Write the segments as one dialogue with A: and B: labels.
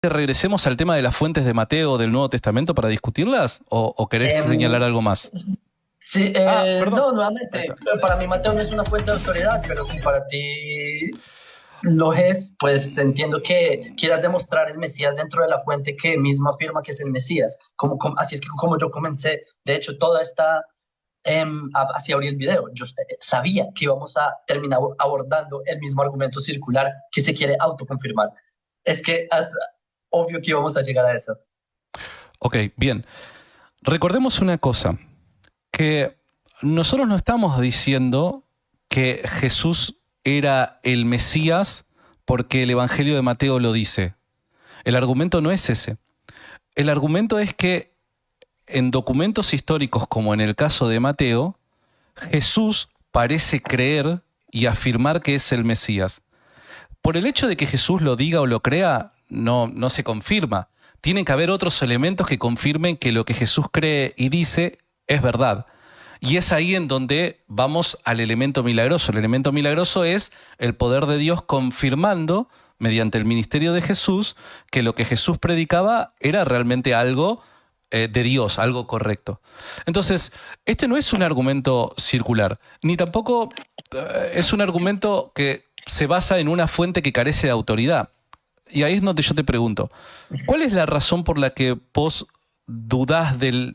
A: que regresemos al tema de las fuentes de Mateo del Nuevo Testamento para discutirlas? ¿O querés señalar algo más?
B: Sí,
A: Perdón.
B: no, nuevamente, para mí Mateo no es una fuente de autoridad, pero si para ti lo es, pues entiendo que quieras demostrar el Mesías dentro de la fuente que mismo afirma que es el Mesías. Así es que como yo comencé, de hecho, toda esta, así abrí el video, yo sabía que íbamos a terminar abordando el mismo argumento circular que se quiere autoconfirmar. Es que es obvio que íbamos a llegar a eso.
A: Ok, bien. Recordemos una cosa, que nosotros no estamos diciendo que Jesús era el Mesías porque el Evangelio de Mateo lo dice. El argumento no es ese. El argumento es que en documentos históricos, como en el caso de Mateo, Jesús parece creer y afirmar que es el Mesías. Por el hecho de que Jesús lo diga o lo crea, no se confirma. Tienen que haber otros elementos que confirmen que lo que Jesús cree y dice es verdad. Y es ahí en donde vamos al elemento milagroso. El elemento milagroso es el poder de Dios confirmando, mediante el ministerio de Jesús, que lo que Jesús predicaba era realmente algo de Dios, algo correcto. Entonces, este no es un argumento circular, ni tampoco es un argumento que se basa en una fuente que carece de autoridad. Y ahí es donde yo te pregunto, ¿cuál es la razón por la que vos dudás de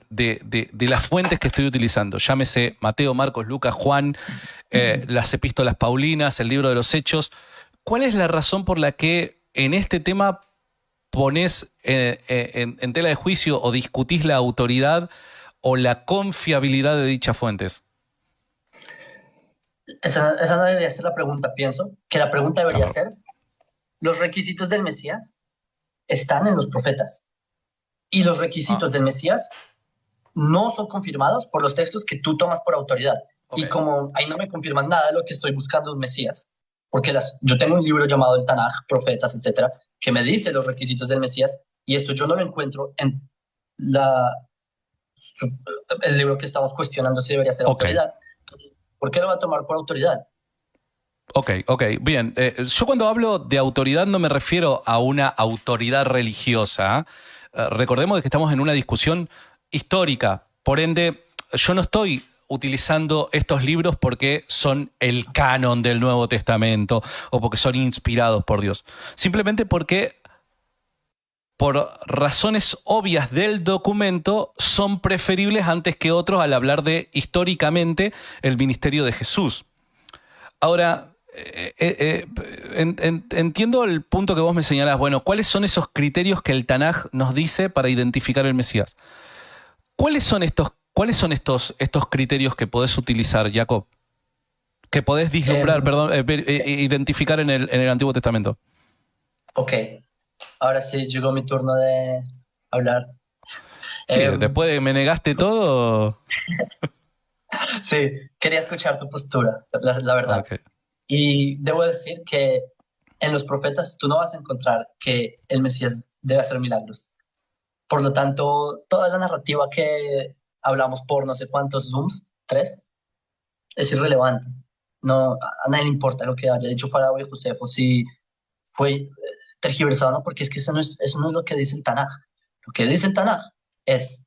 A: las fuentes que estoy utilizando? Llámese Mateo, Marcos, Lucas, Juan, las epístolas paulinas, el libro de los Hechos. ¿Cuál es la razón por la que en este tema ponés en tela de juicio o discutís la autoridad o la confiabilidad de dichas fuentes?
B: Esa no debería ser la pregunta, pienso que la pregunta debería ser, los requisitos del Mesías están en los profetas y los requisitos del Mesías no son confirmados por los textos que tú tomas por autoridad. Y como ahí no me confirman nada de lo que estoy buscando en un Mesías, porque yo tengo un libro llamado el Tanaj, Profetas, etcétera, que me dice los requisitos del Mesías, y esto yo no lo encuentro en el libro que estamos cuestionando si debería ser autoridad. Entonces, ¿por qué lo va a tomar por autoridad?
A: Ok, bien. Yo cuando hablo de autoridad no me refiero a una autoridad religiosa. Recordemos que estamos en una discusión histórica. Por ende, yo no estoy utilizando estos libros porque son el canon del Nuevo Testamento o porque son inspirados por Dios. Simplemente porque, por razones obvias del documento, son preferibles antes que otros al hablar de, históricamente, el ministerio de Jesús. Ahora, entiendo el punto que vos me señalás. Bueno, ¿cuáles son esos criterios que el Tanaj nos dice para identificar el Mesías? ¿Cuáles son estos criterios que podés utilizar, Jacob? Que podés vislumbrar, identificar en el Antiguo Testamento.
B: Ok, ahora sí llegó mi turno de hablar.
A: Sí, después de que me negaste todo.
B: Sí, quería escuchar tu postura, la verdad.
A: Okay.
B: Y debo decir que en los profetas tú no vas a encontrar que el Mesías debe hacer milagros. Por lo tanto, toda la narrativa que hablamos por no sé cuántos Zooms, 3, es irrelevante. No, a nadie le importa lo que haya dicho Faraón y Josefo, si fue tergiversado, ¿no? Porque es que eso no es lo que dice el Tanaj. Lo que dice el Tanaj es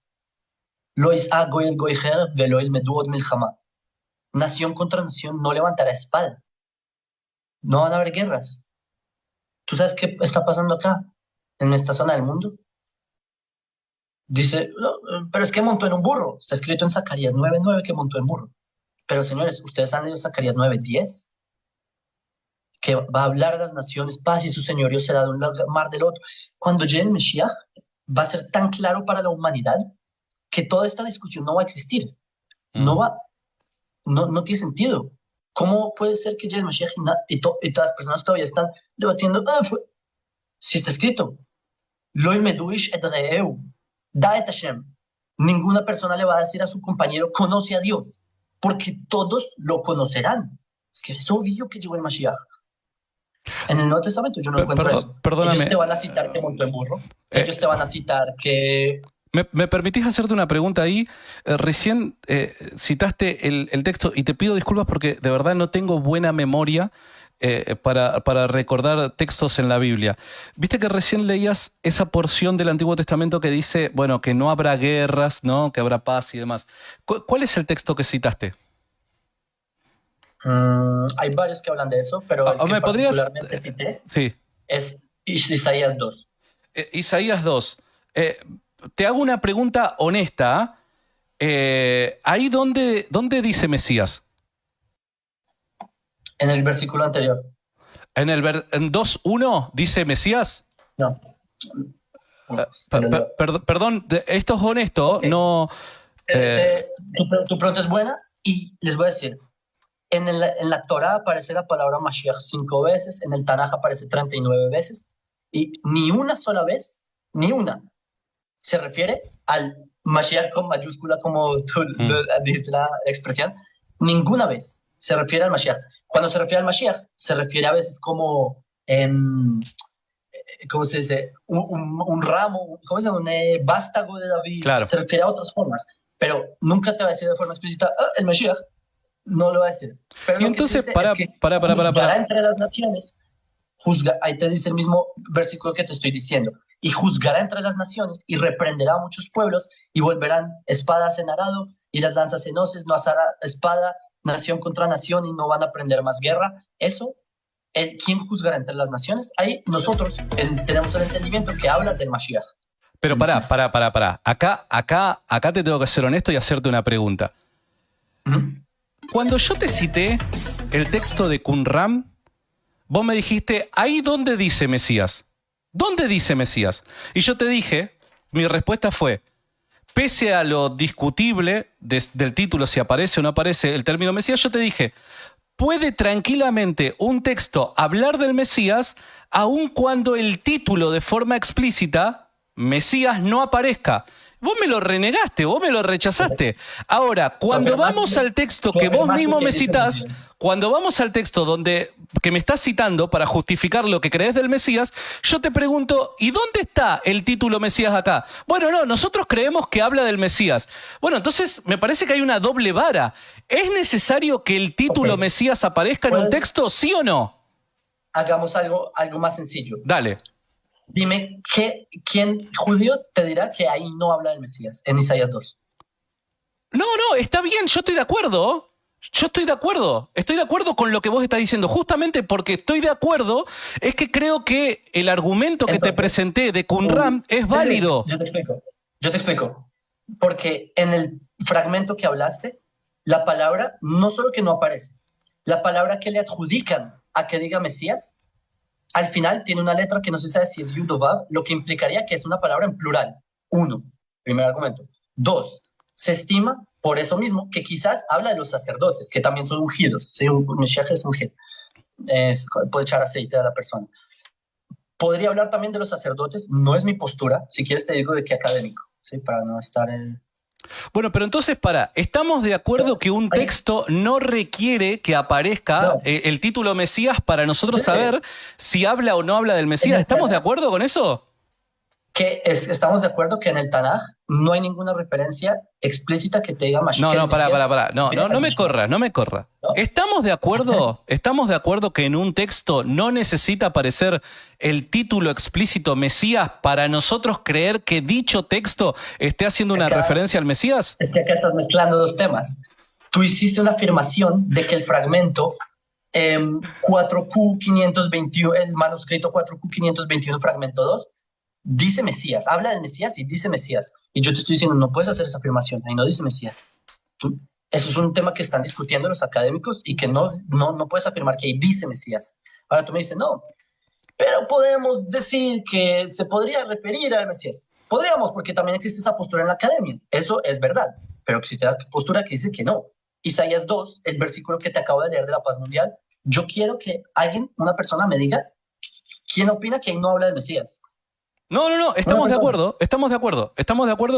B: Lo is'a goy el goijer velo el meduot milchama. Nación contra nación no levantará espada. No van a haber guerras. ¿Tú sabes qué está pasando acá, en esta zona del mundo? Dice, no, pero es que montó en un burro. Está escrito en Zacarías 9:9 que montó en burro. Pero señores, ¿ustedes han leído Zacarías 9:10? Que va a hablar a las naciones paz y su señorío será de un mar del otro. Cuando llegue el Mesías, va a ser tan claro para la humanidad que toda esta discusión no va a existir. No tiene sentido. ¿Cómo puede ser que llegue el Mashiach y todas las personas todavía están debatiendo? Si está escrito, Loi meduish et reeu, da et Hashem. Ninguna persona le va a decir a su compañero, conoce a Dios, porque todos lo conocerán. Es que es obvio que llegó el Mashiach. En el Nuevo Testamento yo no encuentro eso.
A: Perdóname.
B: Ellos te van a citar que montó en burro. Ellos te van a citar que...
A: ¿Me permitís hacerte una pregunta ahí? Recién citaste el texto y te pido disculpas porque de verdad no tengo buena memoria para recordar textos en la Biblia. Viste que recién leías esa porción del Antiguo Testamento que dice, bueno, que no habrá guerras, ¿no? Que habrá paz y demás. ¿Cuál es el texto que citaste?
B: Hay varios que hablan de eso, pero el que
A: ¿Me podrías?
B: particularmente cité
A: Sí.
B: es Isaías 2.
A: Isaías 2. Te hago una pregunta honesta. ¿Ahí dónde dice Mesías?
B: En el versículo anterior.
A: ¿En 2.1 dice Mesías?
B: No.
A: Perdón, esto es honesto,
B: Okay.
A: no...
B: Tu pregunta es buena y les voy a decir, en la Torá aparece la palabra Mashiach 5 veces, en el Tanaj aparece 39 veces, y ni una sola vez, ni una, se refiere al Mashiach con mayúscula, como tú dijiste la expresión. Ninguna vez se refiere al Mashiach. Cuando se refiere al Mashiach, se refiere a veces como, ¿cómo se dice? Un ramo, ¿cómo se llama? Un vástago de David.
A: Claro.
B: Se refiere a otras formas, pero nunca te va a decir de forma explícita, el Mashiach. No lo va a decir. Pero
A: y entonces, para.
B: Entre las naciones, ahí te dice el mismo versículo que te estoy diciendo, y juzgará entre las naciones y reprenderá a muchos pueblos y volverán espadas en arado y las lanzas en hoces, no asará espada nación contra nación y no van a aprender más guerra. Eso, ¿quién juzgará entre las naciones? Ahí nosotros tenemos el entendimiento que habla del Mashiach.
A: Pero pará. Acá te tengo que ser honesto y hacerte una pregunta. Cuando yo te cité el texto de Qumran, vos me dijiste, ¿ahí dónde dice Mesías? ¿Dónde dice Mesías? Y yo te dije, mi respuesta fue, pese a lo discutible del título, si aparece o no aparece el término Mesías, yo te dije, puede tranquilamente un texto hablar del Mesías, aun cuando el título de forma explícita, Mesías, no aparezca. Vos me lo renegaste, vos me lo rechazaste. Ahora, cuando vamos al texto que vos mismo me citás, cuando vamos al texto que me estás citando para justificar lo que crees del Mesías, yo te pregunto, ¿y dónde está el título Mesías acá? Bueno, no, nosotros creemos que habla del Mesías. Bueno, entonces me parece que hay una doble vara. ¿Es necesario que el título Mesías aparezca en un texto, sí o no?
B: Hagamos algo más sencillo.
A: Dale.
B: Dime, ¿quién judío te dirá que ahí no habla del Mesías en Isaías 2?
A: No, está bien, yo estoy de acuerdo. Estoy de acuerdo con lo que vos estás diciendo. Justamente porque estoy de acuerdo, es que creo que el argumento que te presenté de Qumran es válido.
B: Yo te explico. Porque en el fragmento que hablaste, la palabra no solo que no aparece, la palabra que le adjudican a que diga Mesías, al final tiene una letra que no se sabe si es Yud o Vav, lo que implicaría que es una palabra en plural. 1, primer argumento. 2, se estima por eso mismo que quizás habla de los sacerdotes, que también son ungidos. ¿Sí? Un Mesías es ungido. Puede echar aceite a la persona. Podría hablar también de los sacerdotes, no es mi postura, si quieres te digo de qué académico, ¿sí? Para no estar en...
A: Bueno, pero entonces, ¿estamos de acuerdo que un texto no requiere que aparezca el título Mesías para nosotros saber si habla o no habla del Mesías? ¿Estamos de acuerdo con eso?
B: Estamos de acuerdo que en el Tanaj no hay ninguna referencia explícita que te diga Mashiach.
A: Pará. No me corra. ¿No? ¿Estamos de acuerdo que en un texto no necesita aparecer el título explícito Mesías para nosotros creer que dicho texto esté haciendo una referencia al Mesías?
B: Es que acá estás mezclando dos temas. Tú hiciste una afirmación de que el fragmento 4Q521, el manuscrito 4Q521, fragmento 2, dice Mesías, habla del Mesías y dice Mesías. Y yo te estoy diciendo, no puedes hacer esa afirmación, ahí no dice Mesías. Eso es un tema que están discutiendo los académicos y que no puedes afirmar que ahí dice Mesías. Ahora tú me dices, no, pero podemos decir que se podría referir al Mesías. Podríamos, porque también existe esa postura en la academia. Eso es verdad, pero existe la postura que dice que no. Isaías 2, el versículo que te acabo de leer de la paz mundial, yo quiero que una persona me diga quién opina que ahí no habla del Mesías.
A: No, estamos de acuerdo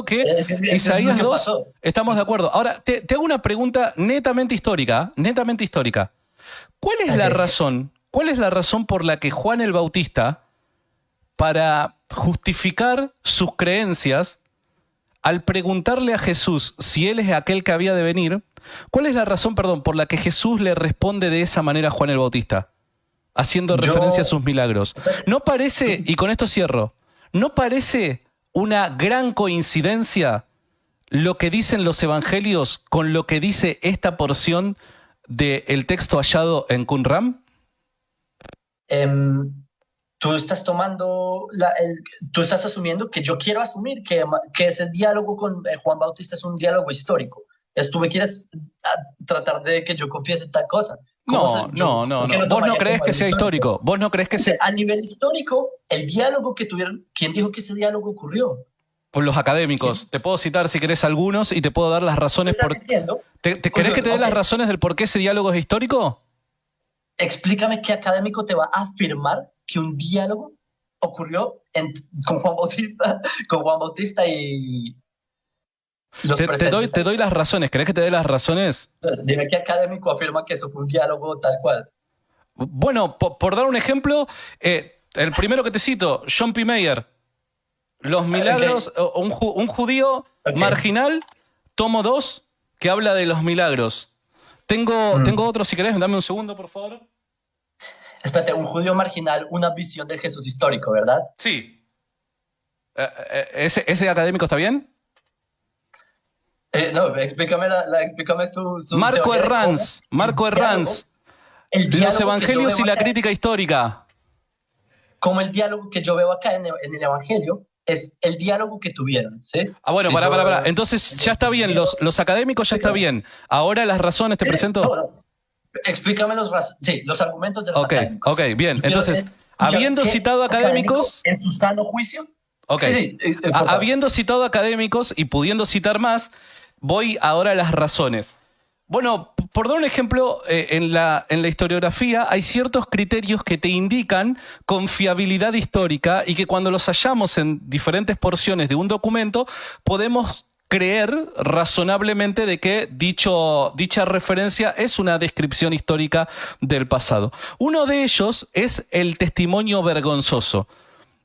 A: que Isaías 2, estamos de acuerdo. Ahora, te hago una pregunta netamente histórica. ¿Cuál es la razón por la que Juan el Bautista, para justificar sus creencias, al preguntarle a Jesús si él es aquel que había de venir, cuál es la razón, por la que Jesús le responde de esa manera a Juan el Bautista? haciendo referencia a sus milagros. ¿No parece, y con esto cierro, no parece una gran coincidencia lo que dicen los evangelios con lo que dice esta porción del texto hallado en Qumran?
B: Tú estás tú estás asumiendo que yo quiero asumir que ese diálogo con Juan Bautista es un diálogo histórico. Tú me quieres tratar de que yo confiese tal cosa.
A: No. Vos no crees que sea histórico. Vos no crees que sea...
B: A nivel histórico, el diálogo que tuvieron, ¿quién dijo que ese diálogo ocurrió?
A: Por los académicos. ¿Quién? Te puedo citar si querés algunos y te puedo dar las razones por... ¿Querés que te dé las razones del por qué ese diálogo es histórico?
B: Explícame qué académico te va a afirmar que un diálogo ocurrió con Juan Bautista y los presentes.
A: Te doy las razones. ¿Querés que te dé las razones?
B: Dime qué académico afirma que eso fue un diálogo tal cual.
A: Bueno, por dar un ejemplo, el primero que te cito, John P. Mayer. Los milagros, un judío marginal, tomo 2, que habla de los milagros. Tengo otro, si querés, dame un segundo, por favor.
B: Espérate, un judío marginal, una visión del Jesús histórico, ¿verdad?
A: Sí. ¿Ese académico está bien?
B: No, explícame su
A: Marco Herranz. Los evangelios y la crítica histórica.
B: Como el diálogo que yo veo acá en el evangelio es el diálogo que tuvieron, ¿sí?
A: Bueno, pará. Entonces ya está bien, los académicos ya está bien. Ahora las razones te presento.
B: No. Explícame los argumentos de los académicos.
A: Ok, bien. Entonces, habiendo citado académicos...
B: ¿En su sano juicio?
A: Ok. Habiendo citado académicos y pudiendo citar más, voy ahora a las razones. Bueno, por dar un ejemplo, en la historiografía hay ciertos criterios que te indican confiabilidad histórica y que cuando los hallamos en diferentes porciones de un documento podemos creer razonablemente de que dicha referencia es una descripción histórica del pasado. Uno de ellos es el testimonio vergonzoso.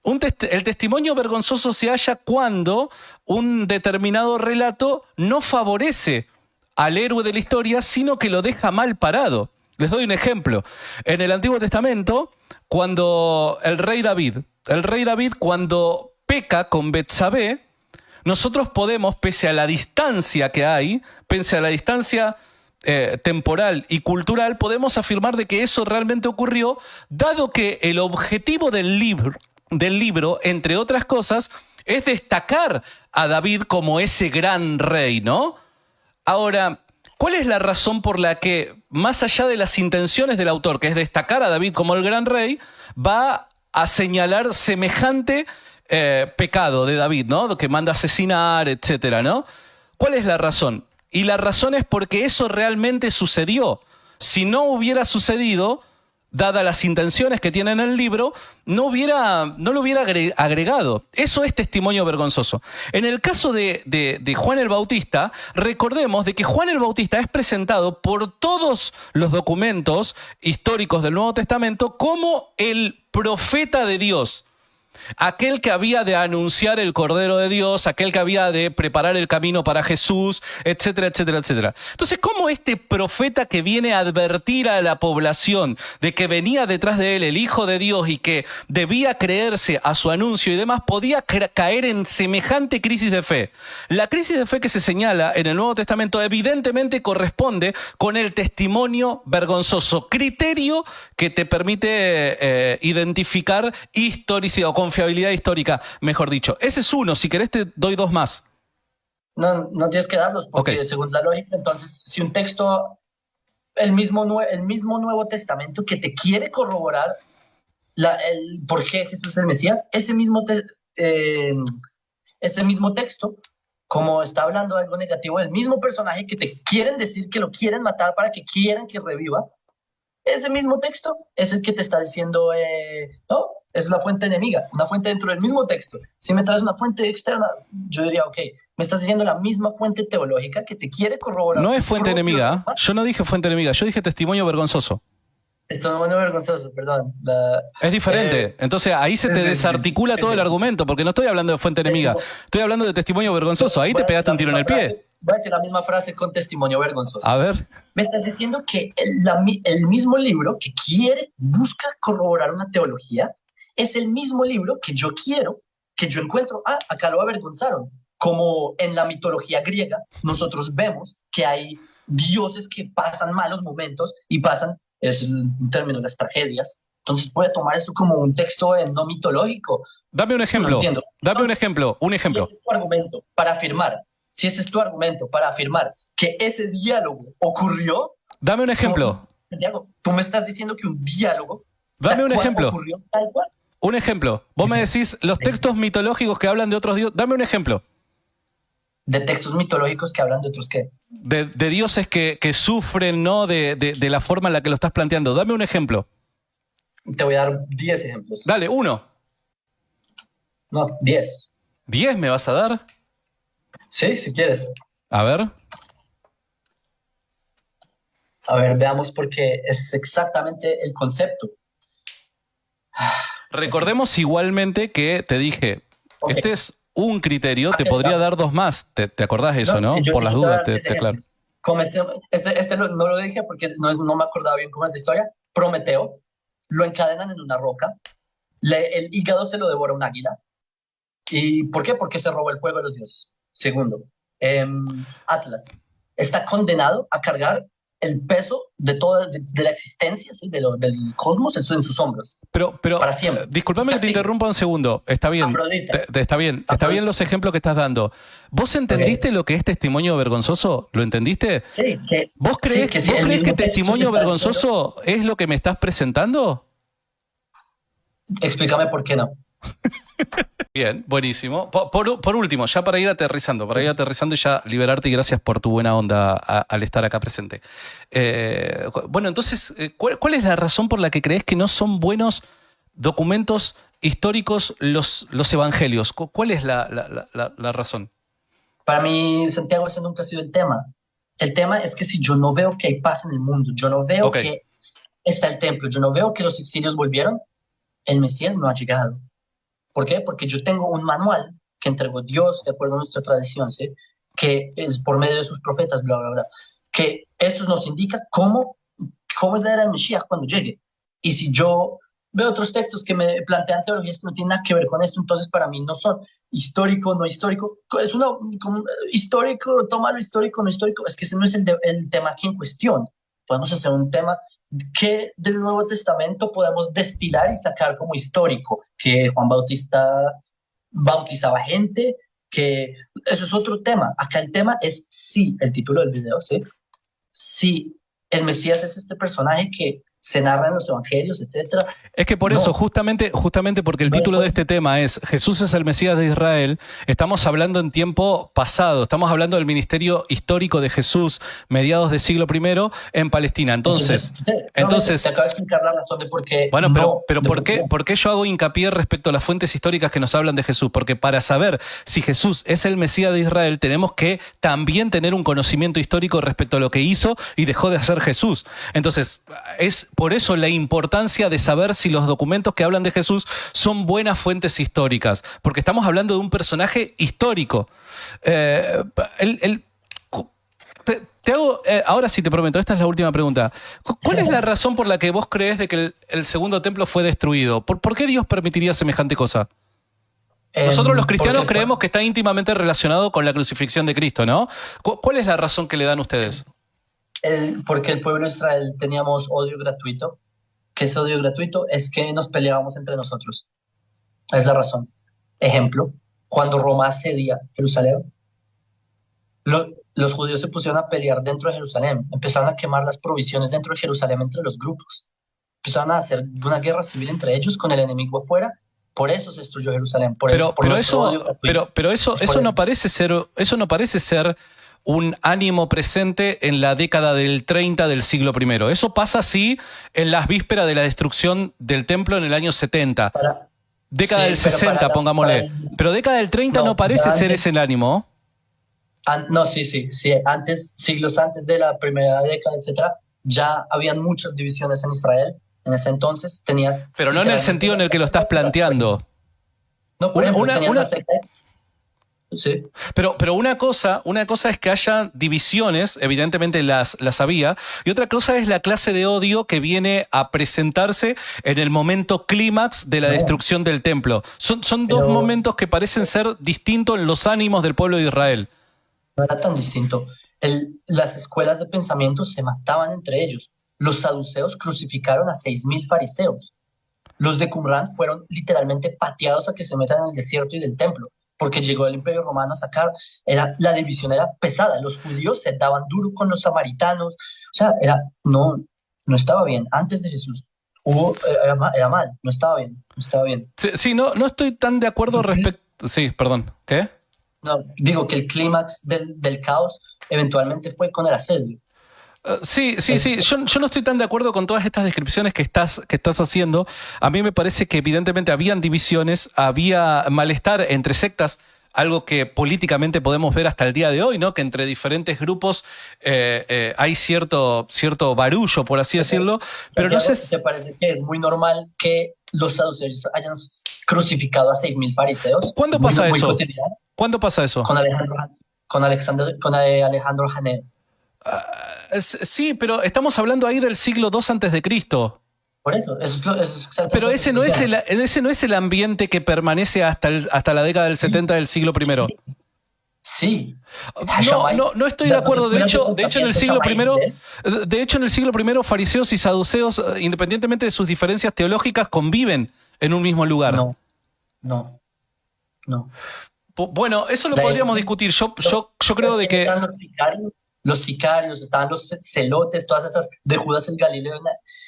A: El testimonio vergonzoso se halla cuando un determinado relato no favorece al héroe de la historia, sino que lo deja mal parado. Les doy un ejemplo. En el Antiguo Testamento, cuando el rey David, cuando peca con Betsabé, nosotros podemos, pese a la distancia que hay, pese a la distancia temporal y cultural, podemos afirmar de que eso realmente ocurrió, dado que el objetivo del libro, entre otras cosas, es destacar a David como ese gran rey, ¿no? Ahora, ¿cuál es la razón por la que, más allá de las intenciones del autor, que es destacar a David como el gran rey, va a señalar semejante pecado de David, ¿no? Que manda a asesinar, etcétera, ¿no? ¿Cuál es la razón? Y la razón es porque eso realmente sucedió. Si no hubiera sucedido, dadas las intenciones que tiene en el libro, no lo hubiera agregado. Eso es testimonio vergonzoso. En el caso de Juan el Bautista, recordemos de que Juan el Bautista es presentado por todos los documentos históricos del Nuevo Testamento como el profeta de Dios. Aquel que había de anunciar el Cordero de Dios, aquel que había de preparar el camino para Jesús, etcétera, etcétera, etcétera. Entonces, ¿cómo este profeta que viene a advertir a la población de que venía detrás de él el Hijo de Dios y que debía creerse a su anuncio y demás, podía caer en semejante crisis de fe? La crisis de fe que se señala en el Nuevo Testamento evidentemente corresponde con el testimonio vergonzoso, criterio que te permite identificar historicidad o confiabilidad histórica, mejor dicho. Ese es uno. Si querés te doy dos más.
B: No tienes que darlos porque según la lógica, entonces, si un texto, el mismo Nuevo Testamento que te quiere corroborar el por qué Jesús es el Mesías, ese mismo texto, como está hablando de algo negativo del mismo personaje que te quieren decir que lo quieren matar para que quieran que reviva, ese mismo texto es el que te está diciendo, no, es la fuente enemiga, una fuente dentro del mismo texto. Si me traes una fuente externa, yo diría, ok, me estás diciendo la misma fuente teológica que te quiere corroborar.
A: No es fuente enemiga, yo no dije fuente enemiga, yo dije testimonio vergonzoso.
B: Testimonio vergonzoso, perdón.
A: Es diferente, entonces ahí se te desarticula todo el argumento, porque no estoy hablando de fuente enemiga, estoy hablando de testimonio vergonzoso, ahí te pegaste un tiro en el pie.
B: voy a decir la misma frase con testimonio vergonzoso.
A: A ver.
B: Me estás diciendo que el mismo libro que busca corroborar una teología, es el mismo libro que yo quiero, que yo encuentro, acá lo avergonzaron. Como en la mitología griega, nosotros vemos que hay dioses que pasan malos momentos y pasan, es un término, las tragedias. Entonces puede tomar eso como un texto no mitológico.
A: Dame un ejemplo.
B: No entiendo.
A: Dame un ejemplo. Un ejemplo.
B: Si ese es tu argumento para afirmar, si ese es tu argumento para afirmar que ese diálogo ocurrió.
A: Dame un ejemplo.
B: Santiago, tú me estás diciendo que un diálogo.
A: Dame un ejemplo.
B: Ocurrió tal cual.
A: Un ejemplo. Vos me decís los textos mitológicos que hablan de otros dioses. Dame un ejemplo.
B: De textos mitológicos que hablan de otros qué.
A: De dioses que sufren, ¿no? De la forma en la que lo estás planteando. Dame un ejemplo.
B: Te voy a dar 10 ejemplos.
A: Dale, uno.
B: No, 10.
A: ¿10 me vas a dar?
B: Sí, si quieres.
A: A ver.
B: A ver, veamos porque es exactamente el concepto.
A: Recordemos igualmente que te dije,
B: Okay.
A: este es un criterio, te podría dar 2 más. ¿Te acordás de eso, no? Por las dudas, te aclaro.
B: Este no lo dije porque no me acordaba bien cómo es la historia. Prometeo, lo encadenan en una roca, el hígado se lo devora un águila. ¿Y por qué? Porque se robó el fuego de los dioses. Segundo, Atlas está condenado a cargar el peso de toda la existencia, ¿sí? del cosmos en sus hombros.
A: Pero
B: para siempre.
A: Discúlpame que te interrumpa un segundo. Está bien. Está bien los ejemplos que estás dando. ¿Vos entendiste lo que es testimonio vergonzoso? ¿Lo entendiste?
B: Sí.
A: ¿Vos crees que testimonio vergonzoso es lo que me estás presentando?
B: Explícame por qué no.
A: Bien, buenísimo. Por último, ya para ir aterrizando y ya liberarte, y gracias por tu buena onda al estar acá presente. Bueno, entonces, ¿cuál es la razón por la que crees que no son buenos documentos históricos los evangelios? ¿Cuál es la razón?
B: Para mí, Santiago, ese nunca ha sido el tema. El tema es que si yo no veo que hay paz en el mundo, yo no veo que está el templo, yo no veo que los exilios volvieron, el Mesías no ha llegado. ¿Por qué? Porque yo tengo un manual que entregó Dios de acuerdo a nuestra tradición, ¿sí? Que es por medio de sus profetas, bla, bla, bla, que esto nos indica cómo es la era del Mesías cuando llegue. Y si yo veo otros textos que me plantean teologías que no tienen nada que ver con esto, entonces para mí no son histórico, no histórico. Es histórico, tómalo histórico, no histórico. Es que ese no es el tema aquí en cuestión. Podemos hacer un tema que del Nuevo Testamento podemos destilar y sacar como histórico, que Juan Bautista bautizaba gente, que eso es otro tema. Acá el tema es sí, el título del video, ¿sí? Sí, el Mesías es este personaje que se narra en los evangelios, etcétera.
A: Es que por eso, justamente porque el título de este tema es Jesús es el Mesías de Israel, estamos hablando en tiempo pasado, estamos hablando del ministerio histórico de Jesús, mediados del siglo I en Palestina. Entonces
B: te acabo de explicar la razón de por qué.
A: Bueno, pero ¿por qué yo hago hincapié respecto a las fuentes históricas que nos hablan de Jesús? Porque para saber si Jesús es el Mesías de Israel, tenemos que también tener un conocimiento histórico respecto a lo que hizo y dejó de hacer Jesús. Entonces, es por eso la importancia de saber si los documentos que hablan de Jesús son buenas fuentes históricas, porque estamos hablando de un personaje histórico. Te hago, ahora sí te prometo, esta es la última pregunta. ¿Cuál es la razón por la que vos crees de que el segundo templo fue destruido? ¿Por qué Dios permitiría semejante cosa? Nosotros los cristianos creemos que está íntimamente relacionado con la crucifixión de Cristo, ¿no? ¿Cuál es la razón que le dan ustedes?
B: Porque el pueblo de Israel teníamos odio gratuito. ¿Qué es odio gratuito? Es que nos peleábamos entre nosotros. Es la razón. Ejemplo, cuando Roma asedia Jerusalén, los judíos se pusieron a pelear dentro de Jerusalén, empezaron a quemar las provisiones dentro de Jerusalén entre los grupos, empezaron a hacer una guerra civil entre ellos con el enemigo afuera. Por eso se destruyó Jerusalén. Pero eso no parece ser un ánimo presente en la década del 30 del siglo I. Eso pasa así en las vísperas de la destrucción del templo en el año 70. Década del 60, pongámosle. Pero década del 30 no parece ser ese el ánimo. No, sí. Siglos antes de la primera década, etcétera, ya habían muchas divisiones en Israel. En ese entonces tenías...
A: Pero no en el sentido en el que lo estás planteando.
B: No, por ejemplo, tenías Sí,
A: Pero una cosa es que haya divisiones, evidentemente las había, y otra cosa es la clase de odio que viene a presentarse en el momento clímax de la
B: no,
A: destrucción del templo. Son dos
B: pero
A: momentos que parecen ser distintos en los ánimos del pueblo de Israel.
B: no era tan distinto. Las escuelas de pensamiento se mataban entre ellos. Los saduceos crucificaron a 6.000 fariseos. Los de Qumran fueron literalmente pateados a que se metan en el desierto y del templo, porque llegó el Imperio Romano a sacar, la división era pesada, los judíos se daban duro con los samaritanos, o sea, no estaba bien, antes de Jesús, era mal, no estaba bien, no estaba bien.
A: Sí, sí, no estoy tan de acuerdo respecto... Sí, perdón, ¿qué?
B: No, digo que el clímax del caos eventualmente fue con el asedio.
A: Sí, sí,
B: Es,
A: sí. Yo no estoy tan de acuerdo con todas estas descripciones que estás haciendo. A mí me parece que evidentemente habían divisiones, había malestar entre sectas, algo que políticamente podemos ver hasta el día de hoy, ¿no? Que entre diferentes grupos hay cierto barullo, por así decirlo. Pero no sé.
B: Santiago, ¿te parece que es muy normal que los saduceos hayan crucificado a 6.000 fariseos?
A: ¿Cuándo
B: Es muy,
A: pasa
B: muy
A: eso?
B: cotidiano.
A: ¿Cuándo pasa eso?
B: Con Alejandro Janeo.
A: Sí, pero estamos hablando ahí del siglo II antes de Cristo.
B: Por eso es
A: Pero
B: exactamente lo que estoy diciendo.
A: ese no es el ambiente que permanece hasta la década del
B: Sí,
A: 70 del siglo primero.
B: sí.
A: No estoy de
B: Las dos
A: acuerdo.
B: escuelas de
A: De hecho, en el
B: pensamiento
A: siglo primero,
B: Shammai,
A: fariseos y saduceos, independientemente de sus diferencias teológicas, conviven en un mismo lugar.
B: no, no, no.
A: Bueno, eso lo
B: De
A: podríamos
B: hecho,
A: discutir. Yo creo de que...
B: estaban los sicarios, estaban los celotes, todas estas de Judas el Galileo.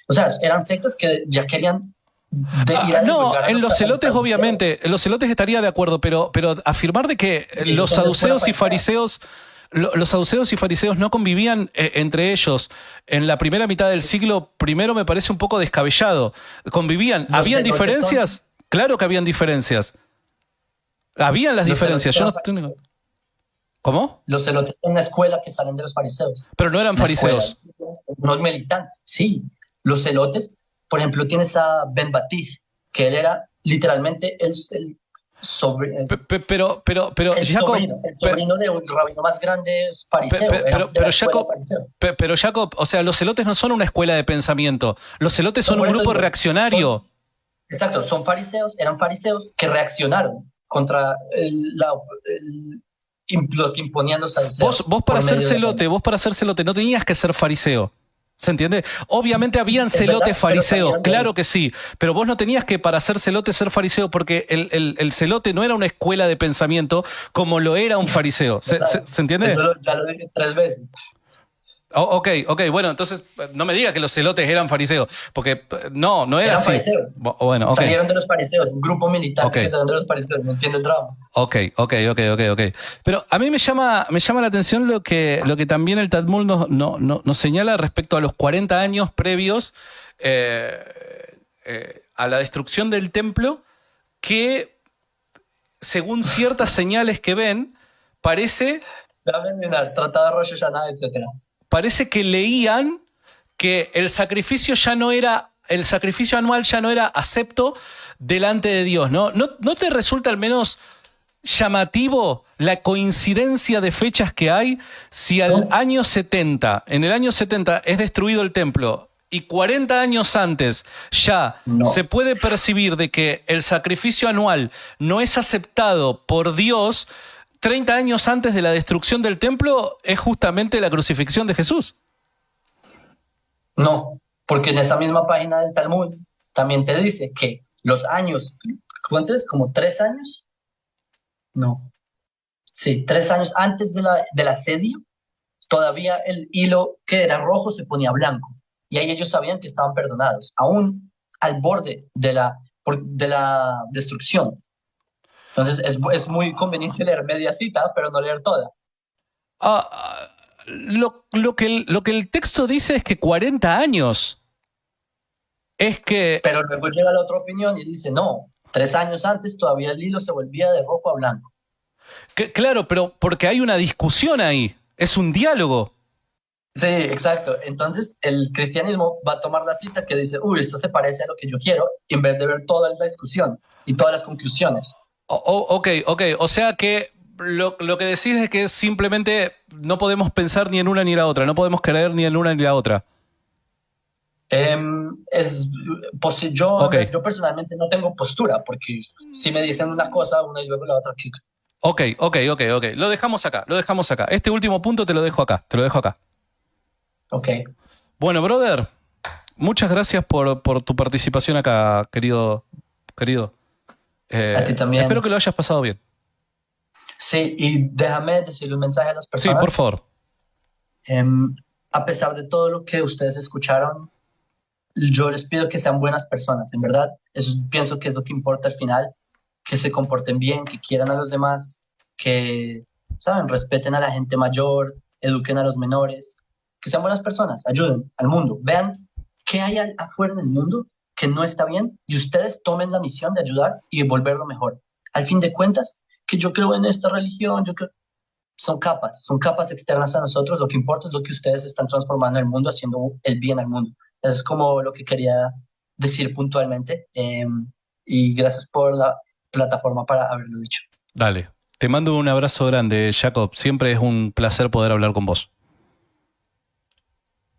B: O sea, eran sectas que ya querían ir a
A: No,
B: degollar
A: en los
B: a los
A: celotes
B: saduceos.
A: obviamente, en los celotes estaría de acuerdo, pero afirmar de que
B: Ellos son de escuela farisea.
A: los saduceos y fariseos no convivían entre ellos en la primera mitad del siglo primero me parece un poco descabellado. Convivían,
B: Los
A: ¿habían
B: celotes
A: diferencias? Claro que habían diferencias. Habían las
B: los celotes
A: diferencias. Yo
B: son
A: no tengo... ¿Cómo?
B: Los celotes son una escuela que salen de los fariseos.
A: Pero no eran
B: Una escuela,
A: fariseos.
B: unos militantes. Sí, los celotes, por ejemplo, tienes a Ben Batij, que él era literalmente
A: Jacob,
B: el sobrino de un rabino más grande fariseo, era de la escuela
A: Jacob,
B: fariseo.
A: pero Jacob, o sea, los celotes no son una escuela de pensamiento. Los celotes
B: No,
A: son un
B: por eso
A: grupo
B: digo,
A: reaccionario.
B: exacto, eran fariseos que reaccionaron contra lo que imponían los saduceos por medio de la ley.
A: Vos para ser celote no tenías que ser fariseo. ¿Se entiende? Obviamente habían
B: Es verdad,
A: celotes
B: pero
A: fariseos,
B: salieron de
A: claro
B: ahí.
A: que sí, pero vos no tenías que para ser celote ser fariseo porque el celote no era una escuela de pensamiento como lo era un fariseo.
B: ¿Verdad?
A: Se entiende?
B: Ya lo dije 3 veces.
A: Ok, bueno, entonces no me diga que los celotes eran fariseos, porque no era
B: Eran
A: así.
B: fariseos.
A: Bueno, ok.
B: Salieron de los fariseos, un grupo militante
A: Ok.
B: que salieron de los fariseos, no entiendo el drama.
A: Ok. Pero a mí me llama la atención lo que también el Talmud nos señala respecto a los 40 años previos a la destrucción del templo, que según ciertas señales que ven, parece
B: Déjame terminar, Tratado de Rosh Hashanah, etc.
A: que leían que el sacrificio anual ya no era acepto delante de Dios, ¿no? ¿No te resulta al menos llamativo la coincidencia de fechas que hay si en el año 70 es destruido el templo y 40 años antes ya
B: No.
A: se puede percibir de que el sacrificio anual no es aceptado por Dios? 30 años antes de la destrucción del templo es justamente la crucifixión de Jesús.
B: No, porque en esa misma página del Talmud también te dice que los años, ¿cuántos? ¿Como 3 años? No. Sí, 3 años antes del asedio, todavía el hilo que era rojo se ponía blanco. Y ahí ellos sabían que estaban perdonados, aún al borde de la destrucción. Entonces es muy conveniente leer media cita, pero no leer toda.
A: Lo que el texto dice es que 40 años. Es que...
B: Pero luego llega la otra opinión y dice, no, 3 años antes todavía el hilo se volvía de rojo a blanco.
A: Claro, pero porque hay una discusión ahí. Es un diálogo.
B: Sí, exacto. Entonces el cristianismo va a tomar la cita que dice, uy, esto se parece a lo que yo quiero, en vez de ver toda la discusión y todas las conclusiones.
A: Ok. O sea que lo que decís es que simplemente no podemos pensar ni en una ni en la otra, no podemos creer ni en una ni en la otra.
B: Es, pues,
A: Ok,
B: yo personalmente no tengo postura, porque si me dicen una cosa, una y luego la otra,
A: ok. Lo dejamos acá, lo dejamos acá. Este último punto te lo dejo acá, te lo dejo acá.
B: ok,
A: Bueno, brother, muchas gracias por tu participación acá, querido.
B: a ti
A: Espero
B: también.
A: que lo hayas pasado bien.
B: Sí, y déjame decirle un mensaje a las
A: Sí, por
B: personas.
A: favor.
B: Em, a pesar de todo lo que ustedes escucharon, yo les pido que sean buenas personas, en verdad. Eso pienso que es lo que importa al final, que se comporten bien, que quieran a los demás, que, ¿saben?, respeten a la gente mayor, eduquen a los menores, que sean buenas personas, ayuden al mundo. Vean qué hay afuera en el mundo que no está bien y ustedes tomen la misión de ayudar y volverlo mejor. Al fin de cuentas, que yo creo en esta religión, yo creo, son capas externas a nosotros. Lo que importa es lo que ustedes están transformando en el mundo, haciendo el bien al mundo. Eso es como lo que quería decir puntualmente. Y gracias por la plataforma para haberlo dicho.
A: Dale. Te mando un abrazo grande, Jacob. Siempre es un placer poder hablar con vos.